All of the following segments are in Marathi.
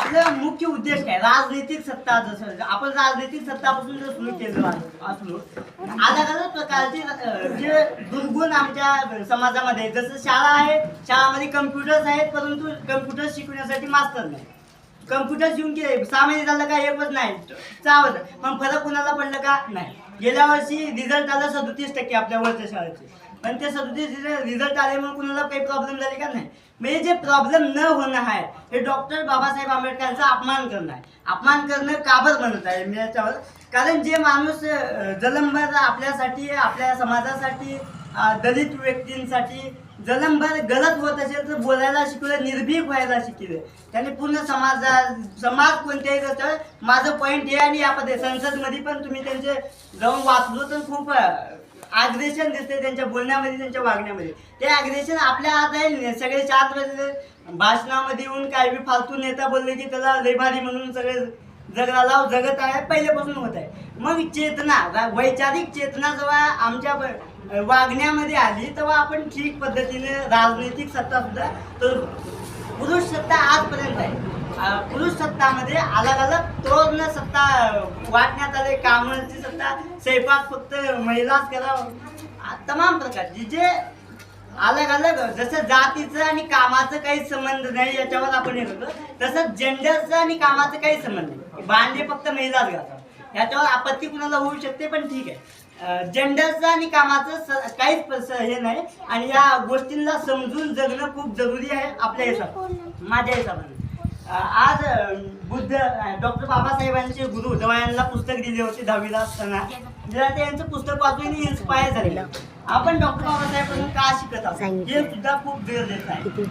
आपला मुख्य उद्देश काय, राजनैतिक सत्ता, जसं आपण राजनैतिक सत्तापासून जर सुरू केलं असलो, अलग अलग प्रकारचे जे दुर्गुण आमच्या समाजामध्ये, जसं शाळा आहे, शाळामध्ये कम्प्युटर्स आहेत, परंतु कम्प्युटर शिकवण्यासाठी मास्तर नाही. कम्प्युटर शिकून की 6 महिने झालं का एकच नाही, 4 पण फरक कुणाला पडलं का नाही. गेल्या वर्षी रिझल्ट आला 37% आपल्या वरच्या शाळेचे, पण ते 37 रिझल्ट आल्यामुळे कुणाला काही प्रॉब्लेम झाले का नाही. म्हणजे जे प्रॉब्लेम न होणं आहे हे डॉक्टर बाबासाहेब आंबेडकरांचा अपमान करणं आहे. अपमान करणं का बरं म्हणत आहे मी याच्यावर, कारण जे माणूस जलमभर आपल्यासाठी, आपल्या समाजासाठी, दलित व्यक्तींसाठी जलमभर गलत होत असेल तर बोलायला शिकवलं, निर्भीक व्हायला शिकवलं. त्यांनी पूर्ण समाज कोणत्याही तर माझं पॉईंट हे आणि या पद्धती संसदमध्ये पण तुम्ही त्यांचे जाऊन वाचलो तर खूप अग्रेशन दिसते त्यांच्या बोलण्यामध्ये, त्यांच्या वागण्यामध्ये. ते अग्रेशन आपल्या हात आहे. सगळे 4 भाषणामध्ये येऊन काय बी फालतू नेता बोलले की त्याला लय भारी म्हणून सगळे जगाला जगत आहे, पहिल्यापासून होत आहे. मग चेतना, वैचारिक चेतना जेव्हा आमच्या वागण्यामध्ये आली तेव्हा आपण ठीक पद्धतीने राजनैतिक सत्ता सुद्धा, तर पुरुष सत्ता आजपर्यंत आहे. पुरुष सत्तामध्ये अलग अलग तोरण सत्ता वाटण्यात आले. कामाची सत्ता, स्वयंपाक फक्त महिलाच करावं, तमाम प्रकारची जे अलग अलग, जसं जातीचं आणि कामाचं काही संबंध नाही याच्यावर आपण हे करतो, तसं जेंडरचं आणि कामाचं काही संबंध नाही. भांडे फक्त महिलाच घालतात, याच्यावर आपत्ती कुणाला होऊ शकते, पण ठीक आहे. जेंडरचं आणि कामाचं काहीच हे नाही, आणि या गोष्टींना समजून जगणं खूप जरुरी आहे आपल्या हिशोबाने, माझ्या हिशोबाने. आज बुद्ध डॉक्टर बाबासाहेबांचे गुरु जेव्हा यांना पुस्तक दिले होते 10वीला असताना, जेव्हा ते यांचं पुस्तक वाचून इन्स्पायर झालेलं, आपण डॉक्टर बाबासाहेबांकडून का शिकत आहोत हे सुद्धा खूप गरजेचं आहे.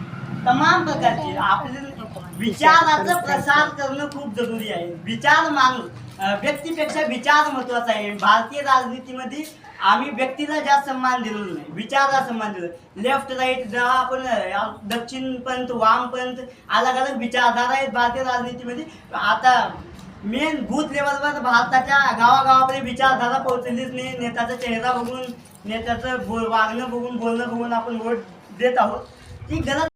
तमाम प्रकारचे आपले विचाराचा प्रसार करणं खूप जरुरी आहे. विचार माणूस, व्यक्तीपेक्षा विचार महत्वाचा आहे. भारतीय राजनीतीमध्ये आम्ही व्यक्तीला जास्त सन्मान दिलेला नाही, विचाराला सन्मान दिला. लेफ्ट राईट जेव्हा आपण दक्षिणपंथ, वामपंथ, अलग अलग विचारधारा आहेत भारतीय राजनीतीमध्ये. आता मेन बूथ लेवलवर भारताच्या गावागावाकडे विचारधारा पोहोचलीच नाही. नेत्याचा चेहरा बघून, नेत्याचं वागणं बघून, बोलणं बघून आपण वोट देत आहोत. ती गलत